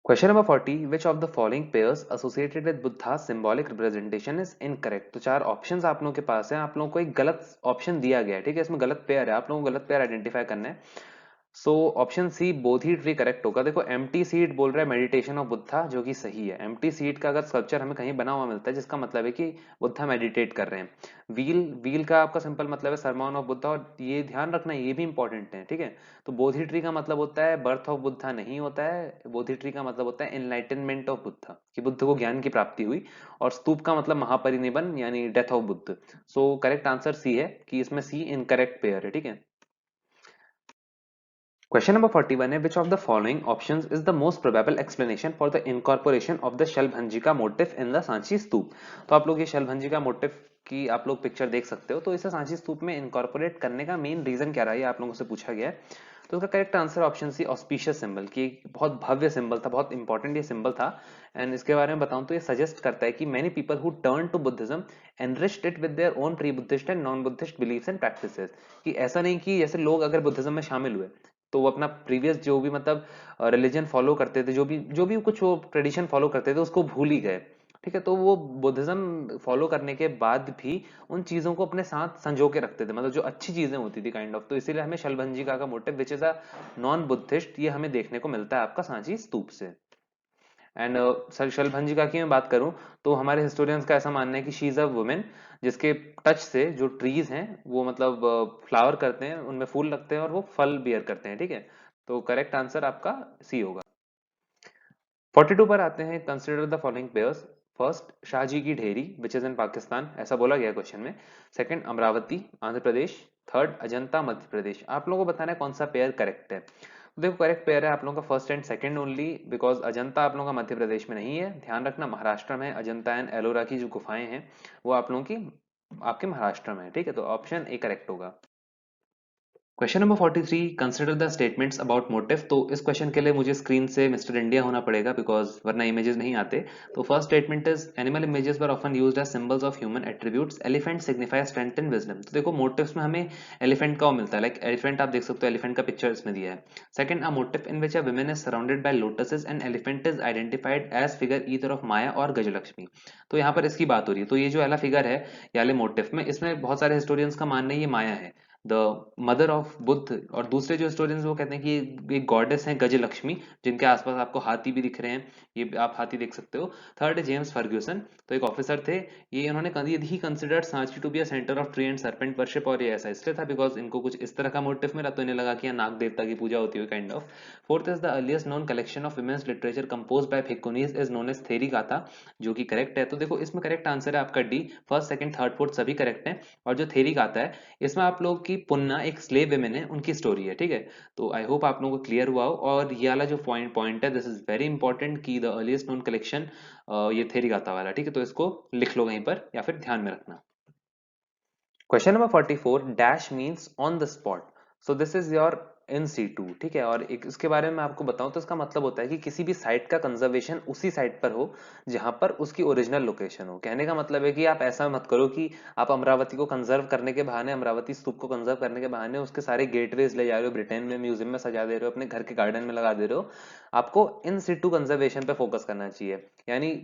Question number 40, which of the following pairs associated with Buddha symbolic representation is incorrect. तो चार ऑप्शंस आप लोगों के पास है, आप लोगों को एक गलत ऑप्शन दिया गया है, ठीक है, इसमें गलत पेयर है, आप लोगों को गलत पेयर आइडेंटिफाई करना है। सो ऑप्शन सी बोधि ट्री करेक्ट होगा। देखो एम्प्टी सीट बोल रहा है मेडिटेशन ऑफ बुद्धा, जो कि सही है। एम्प्टी सीट का अगर स्कल्पचर हमें कहीं बना हुआ मिलता है जिसका मतलब है कि बुद्धा मेडिटेट कर रहे हैं। व्हील व्हील का आपका सिंपल मतलब है सरमन ऑफ बुद्धा, और ये ध्यान रखना ये भी इंपॉर्टेंट है, ठीक है। तो बोधि ट्री का मतलब होता है बर्थ ऑफ बुद्धा नहीं होता है, बोधि ट्री का मतलब होता है एनलाइटनमेंट ऑफ बुद्धा, कि बुद्ध को ज्ञान की प्राप्ति हुई। और स्तूप का मतलब महापरिनिर्वाण यानी death of Buddha. So correct answer C है, कि इसमें सी इनकरेक्ट पेयर है, ठीक है। Question number 41 है, which of the following options is the most probable explanation for the incorporation of the शलभंजिका motif in the Sanchi stupa. तो आप लोग ये शलभंजिका मोटिव की आप लोग पिक्चर देख सकते हो, तो इसे सांची स्तूप में इनकॉर्पोरेट करने का मेन रीजन क्या रहा है, आप लोगों से पूछा गया है। तो उसका correct answer option C auspicious symbol, की एक बहुत भव्य सिंबल था, बहुत इंपॉर्टेंट ये सिंबल था। एंड इसके बारे में बताऊं तो ये सजेस्ट करता है कि many people who turn to Buddhism enriched it with their own pre Buddhist and non Buddhist beliefs and practices. कि ऐसा नहीं कि जैसे लोग अगर बुद्धिज्म में शामिल हुए तो वो अपना प्रीवियस जो भी मतलब रिलीजन फॉलो करते थे, जो भी कुछ वो ट्रेडिशन फॉलो करते थे उसको भूल ही गए, ठीक है। तो वो बुद्धिज्म फॉलो करने के बाद भी उन चीजों को अपने साथ संजो के रखते थे, मतलब जो अच्छी चीजें होती थी काइंड ऑफ। तो इसीलिए हमें शलभंजिका का motive which is a non Buddhist, ये हमें देखने को मिलता है आपका सांची स्तूप से। एंड शलभंजिका की मैं बात करूं तो हमारे हिस्टोरियंस का ऐसा मानना है कि शी इज अ वुमेन जिसके टच से जो ट्रीज हैं वो मतलब फ्लावर करते हैं, उनमें फूल लगते हैं और वो फल बियर करते हैं, ठीक है। तो करेक्ट आंसर आपका सी होगा। 42 पर आते हैं, consider the following pairs. First Shahji की Dheri which is in Pakistan, ऐसा बोला गया क्वेश्चन में। सेकंड अमरावती आंध्र प्रदेश। थर्ड अजंता मध्य प्रदेश। आप लोगों को बताना है कौन सा पेयर करेक्ट है। तो देखो करेक्ट पेयर है आप लोगों का first and second only, because Ajanta आप लोगों का मध्य प्रदेश में नहीं है, ध्यान रखना महाराष्ट्र में अजंता एंड एलोरा की जो गुफाएं हैं वो आप लोगों की आपके महाराष्ट्र में है, ठीक है। तो ऑप्शन ए करेक्ट होगा। Question number 43, consider the statements about motive. तो इस क्वेश्चन के लिए मुझे स्क्रीन से मिस्टर इंडिया होना पड़ेगा बिकॉज वरना इमेजेस नहीं आते। तो first statement is animal images were often used as symbols of human attributes. Elephant signify strength and wisdom. तो देखो मोटिव्स में हमें एलिफेंट का मिलता है, लाइक एलिफेंट आप देख सकते हो, एलिफेंट का पिक्चर इसमें दिया है। Second, a motif in which a woman is surrounded by lotuses and elephant is identified as figure either of Maya और गजलक्ष्मी। तो यहाँ पर इसकी बात हो रही है। तो ये जो वाला फिगर है या मोटिव में, इसमें बहुत सारे हिस्टोरियंस का मानना है ये माया है, द मदर ऑफ बुद्ध। और दूसरे जो हिस्टोरियंस वो कहते हैं कि एक गॉडेस है गजलक्ष्मी, जिनके आसपास आपको हाथी भी दिख रहे हैं, ये आप हाथी देख सकते हो। थर्ड, जेम्स फर्ग्यूसन, तो एक ऑफिसर थे, ये इन्होंने ही considered Sanchi to be a centre of tree and serpent worship. और ये ऐसा इसलिए था बिकॉज इनको कुछ इस तरह का मोटिव मिला, तो इन्हें लगा कि यहाँ नाग देवता की पूजा होती है kind of. Fourth is the earliest known collection of women's literature compose by bhikkhunis is known as Therigatha, जो कि करेक्ट है। तो देखो इसमें करेक्ट आंसर है आपका D, first second third fourth सभी करेक्ट है। और जो थेरी गाथा है, इसमें आप लोग की पुन्ना एक स्लेव विमेन है, उनकी स्टोरी है, ठीक है। तो आई होप आप लोगों को क्लियर हुआ हो। और ये वाला जो पॉइंट है, दिस इज वेरी इंपॉर्टेंट की द अर्लीस्ट नोन कलेक्शन, ये थेरी गाथा वाला, ठीक है। तो इसको लिख लो कहीं पर या फिर ध्यान में रखना। Question number 44, dash means on the spot. So this is your in situ, ठीक है। और एक इसके बारे में मैं आपको बताऊं तो इसका मतलब होता है कि किसी भी साइट का कंजर्वेशन उसी साइट पर हो जहां पर उसकी ओरिजिनल लोकेशन हो। कहने का मतलब है कि आप ऐसा मत करो कि आप अमरावती को कंजर्व करने के बहाने, अमरावती स्तूप को कंजर्व करने के बहाने उसके सारे गेटवेज ले जा रहे हो, ब्रिटेन में म्यूजियम में सजा दे रहे हो, अपने घर के गार्डन में लगा दे रहे हो। आपको इन सीटू कंजर्वेशन पे फोकस करना चाहिए, यानी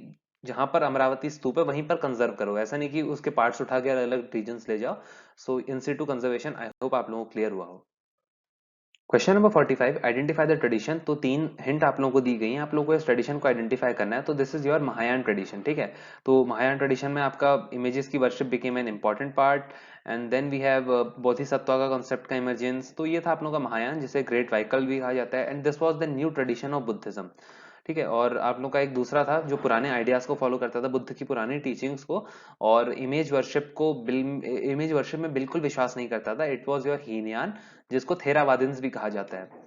जहां पर अमरावती स्तूप है वहीं पर कंजर्व करो, ऐसा नहीं कि उसके पार्ट्स उठा के अलग अलग रीजन्स ले जाओ। सो इन सिटू कंजर्वेशन, आई होप आप लोगों को क्लियर हुआ हो। Question number 45, identify the tradition. तो तीन हिंट आप लोगों को दी गई हैं, आप लोगों को इस ट्रेडिशन को आइडेंटिफाई करना है। तो this is your Mahayana tradition, ठीक है। तो महायान ट्रेडिशन में आपका इमेजेस की worship became an important part, and then we have bodhisattva का कॉन्सेप्ट का इमरजेंस। तो ये था आप लोगों का महायान, जिसे ग्रेट वाइकल भी कहा जाता है, and this was the new tradition of Buddhism, ठीक है। और आप लोग का एक दूसरा था जो पुराने आइडियाज को फॉलो करता था, बुद्ध की पुरानी टीचिंग्स को, और इमेज वर्शिप में बिल्कुल विश्वास नहीं करता था। इट वाज योर हीनयान, जिसको थेरावादिन्स भी कहा जाता है।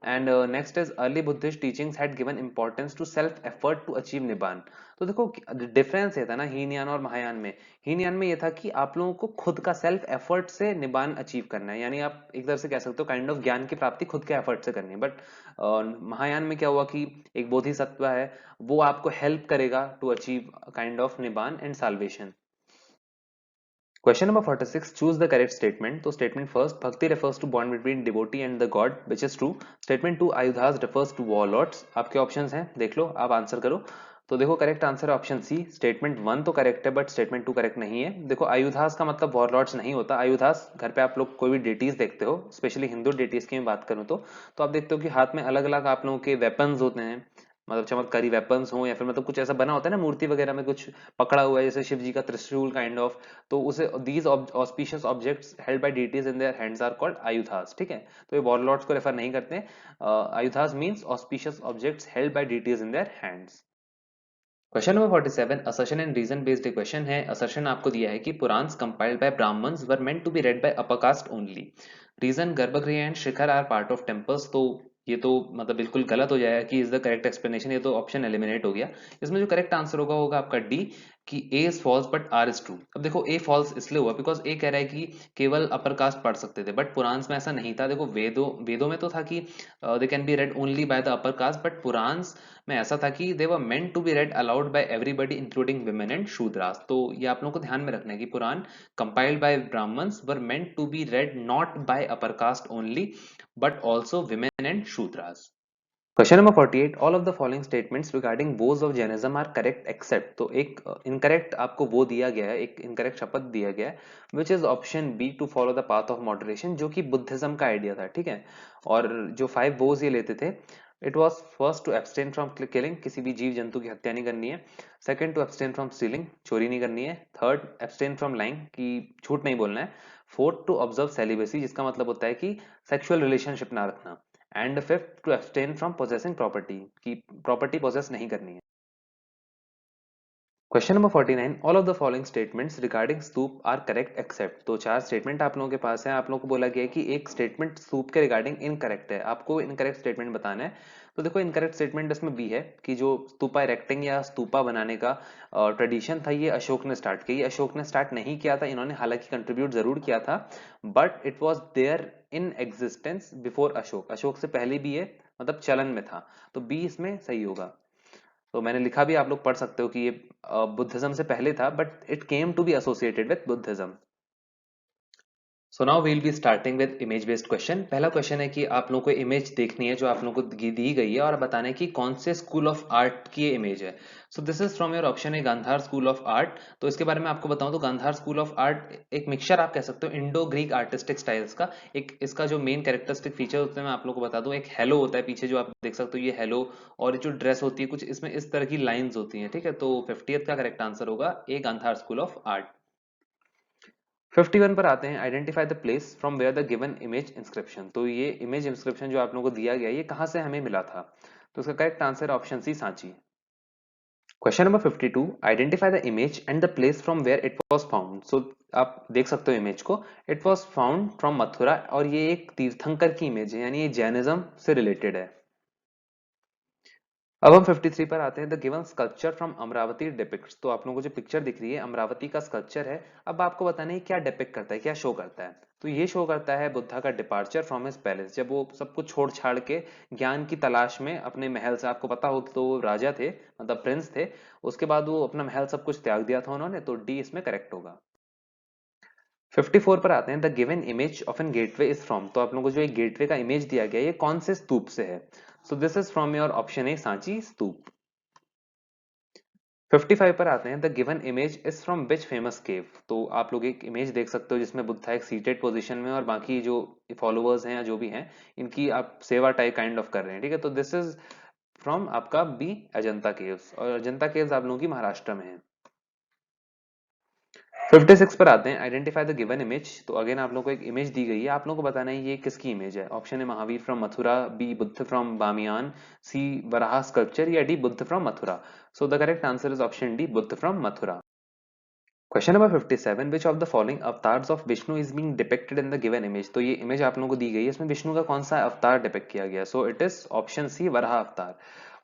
And next is early Buddhist teachings had given importance to self effort to achieve nibbana. तो देखो डिफरेंस ये था ना हीनयान और महायान में। हीनयान में ये था कि आप लोगों को खुद का सेल्फ एफर्ट से निब्बान अचीव करना है, यानी आप एक तरह से कह सकते हो काइंड ऑफ ज्ञान की प्राप्ति खुद के एफर्ट से करनी है। बट महायान में क्या हुआ कि एक बोधिसत्व है, वो आपको हेल्प करेगा to achieve kind of nibbana and salvation. Question number 46, choose the correct statement. तो statement first, bhakti refers to bond between devotee and the god, which is true. Statement two, ayudhas refers to warlords. आपके ऑप्शंस हैं, देख लो, आप आंसर करो। तो देखो करेक्ट आंसर है ऑप्शन सी, स्टेटमेंट वन तो करेक्ट है बट स्टेटमेंट टू करेक्ट नहीं है। देखो आयुधास का मतलब वॉरलॉर्ड्स नहीं होता। आयुधास घर पे आप लोग कोई भी डेटीज देखते हो, स्पेशली हिंदू डेटीज की मैं बात करूं तो आप देखते हो कि हाथ में अलग अलग आप लोगों के वेपन्स होते हैं, मतलब चमत्कारी वेपन्स हो, या फिर मतलब कुछ ऐसा बना होता है ना मूर्ति वगैरह में कुछ पकड़ा हुआ है, जैसे शिव जी का त्रिशूल काइंड ऑफ। तो उसे these auspicious objects held by deities in their hands are called ayudhas, ठीक है। तो ये वॉरलॉर्ड्स को रेफर नहीं करते। Ayudhas means auspicious objects held by deities in their hands. Question number 47, assertion and reason based question है। असर्शन आपको दिया है कि Puranas compiled by Brahmans were meant to be read by upper caste only. Reason, garbhagriha and shikhara are part of temples. तो ये तो मतलब बिल्कुल गलत हो जाएगा कि इज द करेक्ट एक्सप्लेनेशन, ये तो ऑप्शन एलिमिनेट हो गया। इसमें जो करेक्ट आंसर होगा आपका डी, कि A is false but R is true. अब देखो ए फॉल्स इसलिए हुआ बिकॉज ए कह रहा है कि केवल अपर कास्ट पढ़ सकते थे, बट पुराण्स में ऐसा नहीं था। देखो वेदों में तो था कि they can be read only by the upper caste, but Puranas में ऐसा था कि they were meant to be read allowed by everybody including women and Shudras. तो ये आप लोगों को ध्यान में रखना है कि Purana compiled by Brahmans were meant to be read not by upper caste only but also women and Shudras. Question number 48, all of the following statements regarding vows of Jainism are correct except. तो एक इनकरेक्ट आपको वो दिया गया है, एक इनकरेक्ट शपथ दिया गया है, which is option B, to follow the path of moderation, जो कि बुद्धिज्म का आइडिया था, ठीक है। और जो 5 वोज ये लेते थे, it was first to abstain from killing, किसी भी जीव जंतु की हत्या नहीं करनी है। Second, to abstain from stealing, चोरी नहीं करनी है। थर्ड, एब्सटेन फ्रॉम लाइंग, कि झूठ नहीं बोलना है। फोर्थ, टू ऑब्जर्व सेलिबेसी, जिसका मतलब होता है कि सेक्सुअल रिलेशनशिप ना रखना। And fifth, to abstain from possessing property, की प्रॉपर्टी पोजेस नहीं करनी है। Question number 49, all of the following statements regarding stupa are correct except. तो 4 स्टेटमेंट आप लोगों के पास है, आप लोगों को बोला गया है कि एक स्टेटमेंट स्तूप के रिगार्डिंग इनकरेक्ट है, आपको इनकरेक्ट स्टेटमेंट बताना है। तो देखो इनकरेक्ट स्टेटमेंट इसमें बी है कि जो स्तूपा इरेक्टिंग या स्तूपा बनाने का ट्रेडिशन था ये अशोक ने स्टार्ट किया। ये अशोक ने स्टार्ट नहीं किया था, इन्होंने हालांकि कंट्रीब्यूट जरूर किया था, but it was there in existence before Ashoka. Ashoka से पहले भी ये मतलब चलन में था, तो बी इसमें सही होगा। तो मैंने लिखा भी, आप लोग पढ़ सकते हो कि ये बुद्धिज्म से पहले था, but it came to be associated with Buddhism. So now we'll be starting with image based question. पहला क्वेश्चन है कि आप लोगों को इमेज देखनी है जो आप लोगों को दी गई है और बताना है कि कौन से स्कूल ऑफ आर्ट की ये इमेज है। So this is from your option A Gandhara school of art. तो इसके बारे में आपको बताऊं तो गांधार स्कूल ऑफ आर्ट एक मिक्सचर आप कह सकते हो इंडो ग्रीक आर्टिस्टिक स्टाइल्स का। एक इसका जो मेन कैरेक्टरिस्टिक फीचर होते हैं मैं आप लोगों को बता दूं, एक हेलो होता है पीछे जो आप देख सकते हो, ये हेलो, और जो ड्रेस होती है कुछ इसमें इस तरह की लाइंस होती हैं, ठीक है। तो 50th का करेक्ट आंसर होगा A Gandhara school of art. 51 पर आते हैं, identify the place from where the given image inscription. तो ये इमेज इंस्क्रिप्शन जो आप लोगों को दिया गया ये कहां से हमें मिला था, तो इसका correct answer option C Sanchi. Question number 52, identify the image and the place from where it was found. So आप देख सकते हो इमेज को, it was found from Mathura, और ये एक तीर्थंकर की इमेज है, यानी ये जैनिज्म से रिलेटेड है। अब हम 53 पर आते हैं, the given sculpture from Amravati depicts. तो आप लोगों को जो पिक्चर दिख रही है अमरावती का स्कल्पचर है। अब आपको बताना है क्या डिपिक्ट करता है, क्या शो करता है। तो ये शो करता है बुद्धा का डिपार्चर फ्रॉम हिज पैलेस, जब वो सब कुछ छोड़ छाड़ के ज्ञान की तलाश में अपने महल से, आपको पता हो तो वो राजा थे, मतलब प्रिंस थे, उसके बाद वो अपना महल सब कुछ त्याग दिया था उन्होंने, तो डी इसमें करेक्ट होगा। 54 पर आते हैं, the given image of an gateway is from. तो आप लोगों को जो एक गेटवे का इमेज दिया गया है ये कौन से स्तूप से है। So this is from your option A Sanchi stupa. 55 पर आते हैं, the given image is from which famous cave. तो आप लोग एक इमेज देख सकते हो जिसमें बुद्धा एक सीटेड पोजीशन में और बाकी जो फॉलोअर्स हैं या जो भी हैं इनकी आप सेवा टाइप काइंड ऑफ कर रहे हैं, ठीक है। तो दिस इज फ्रॉम आपका बी अजंता केव्स, और अजंता केव्स आप लोगों की महाराष्ट्र में है। 56 पर आते हैं, आइडेंटिफाई द गिवन इमेज। तो अगेन आप लोगों को एक इमेज दी गई है, आप लोगों को बताना है ये किसकी इमेज है। ऑप्शन है Mahavira from Mathura, B Buddha from Bamiyan, C Varaha sculpture, या D Buddha from Mathura. So the correct answer is option D Buddha from Mathura. Question number 57, which of the following avatars of Vishnu is being depicted in the given image. तो ये इमेज आप लोगों को दी गई है, इसमें विष्णु का कौन सा अवतार डिपिक्ट किया गया। So it is option C Varaha avatar,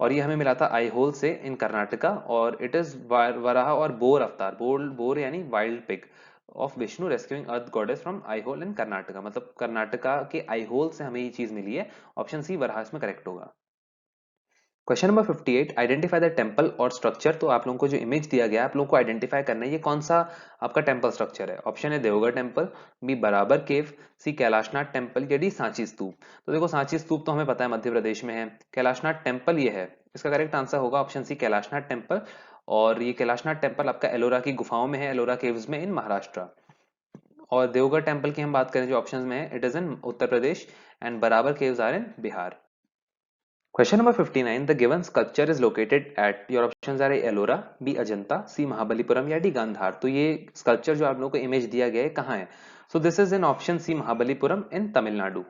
और ये हमें मिला था आईहोल से इन कर्नाटका, और इट इज वराह और बोर अवतार, बोर बोर यानी wild pig of Vishnu rescuing earth goddess from Aihole in Karnataka, मतलब कर्नाटका के आईहोल से हमें ये चीज मिली है। ऑप्शन सी वराह इसमें करेक्ट होगा। Question number 58, identify the temple और स्ट्रक्चर। तो आप लोगों को जो इमेज दिया गया है आप लोगों को आइडेंटिफाई करना है ये कौन सा आपका टेम्पल स्ट्रक्चर है। ऑप्शन है देवगढ़ टेम्पल, बी बराबर केव, सी कैलाशनाथ टेम्पल, या डी सांची स्तूप। तो देखो सांची स्तूप तो हमें पता है मध्य प्रदेश में है, कैलाशनाथ टेम्पल ये है, इसका करेक्ट आंसर होगा ऑप्शन सी कैलाशनाथ टेम्पल। और ये कैलाशनाथ टेम्पल आपका एलोरा की गुफाओं में है, एलोरा केव्स में इन महाराष्ट्र। और देवगढ़ टेम्पल की हम बात करें जो ऑप्शन में है, it is in Uttar Pradesh, and Barabar caves are in Bihar. Question number 59, the given sculpture is located at, your options are Ellora, B Ajanta, C Mahabalipuram, या डी गांधार। तो ये स्कल्पचर जो आप लोगों को इमेज दिया गया है कहाँ है। So this is in option C Mahabalipuram in Tamil Nadu.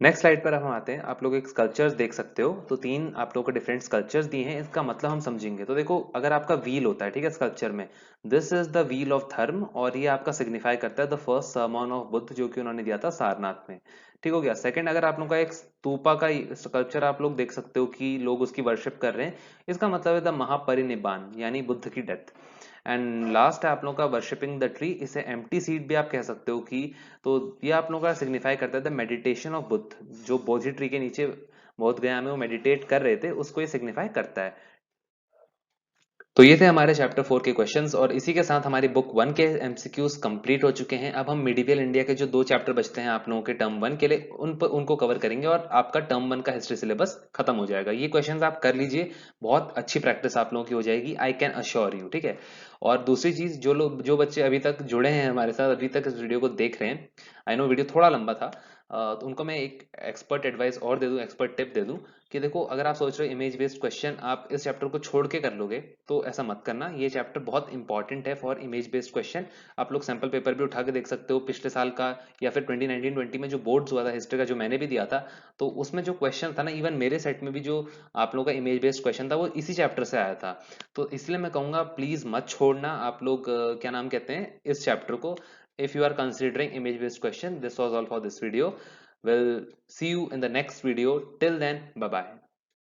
Next slide पर हम आते हैं, आप लोग एक स्कल्पचर्स देख सकते हो, तो तीन आप लोगों को डिफरेंट स्कल्पचर्स दिए हैं, इसका मतलब हम समझेंगे। तो देखो अगर आपका व्हील होता है, ठीक है, स्कल्पचर में, this is the wheel of धर्म, और ये आपका सिग्निफाई करता है the first sermon of Buddha जो कि उन्होंने दिया था सारनाथ में, ठीक हो गया। सेकंड, अगर आप लोग का एक स्तूपा का स्कल्पचर आप लोग देख सकते हो कि लोग उसकी वर्शिप कर रहे हैं, इसका मतलब है द महापरिनिब्बान यानी बुद्ध की डेथ। एंड लास्ट है आप लोगों का वर्शिपिंग द ट्री, इसे एम्प्टी सीड भी आप कह सकते हो कि, तो ये आप लोगों का सिग्निफाई करता है द मेडिटेशन ऑफ बुद्ध, जो बोधि ट्री के नीचे बोध गया में वो मेडिटेट कर रहे थे, उसको ये सिग्निफाई करता है। तो ये थे हमारे चैप्टर 4 के क्वेश्चंस, और इसी के साथ हमारी बुक 1 के एमसीक्यूज कंप्लीट हो चुके हैं। अब हम मिडिवियल इंडिया के जो 2 चैप्टर बचते हैं आप लोगों के टर्म 1 के लिए, उनको कवर करेंगे, और आपका टर्म 1 का हिस्ट्री सिलेबस खत्म हो जाएगा। ये क्वेश्चंस आप कर लीजिए, बहुत अच्छी प्रैक्टिस आप लोगों की हो जाएगी, आई कैन अश्योर यू, ठीक है। और दूसरी चीज, जो बच्चे अभी तक जुड़े हैं हमारे साथ, अभी तक इस वीडियो को देख रहे हैं, आई नो वीडियो थोड़ा लंबा था, तो उनको मैं एक एक्सपर्ट एडवाइस और दे दूं, एक्सपर्ट टिप दे दूं कि देखो अगर आप सोच रहे हो इमेज बेस्ड क्वेश्चन आप इस चैप्टर को छोड़ के कर लोगे, तो ऐसा मत करना। ये चैप्टर बहुत इंपॉर्टेंट है फॉर इमेज बेस्ड क्वेश्चन। आप लोग सैंपल पेपर भी उठा के देख सकते हो पिछले साल का, या फिर 2019-20 में जो बोर्ड्स हुआ था हिस्ट्री का, जो मैंने भी दिया था, तो उसमें जो क्वेश्चन था ना, इवन मेरे सेट में भी जो आप लोगों का इमेज बेस्ड क्वेश्चन था वो इसी चैप्टर से आया था। तो इसलिए मैं कहूंगा प्लीज मत छोड़ना आप लोग, क्या नाम कहते हैं, इस चैप्टर को। If you are considering image based question, this was all for this video. We'll see you in the next video. Till then, bye bye.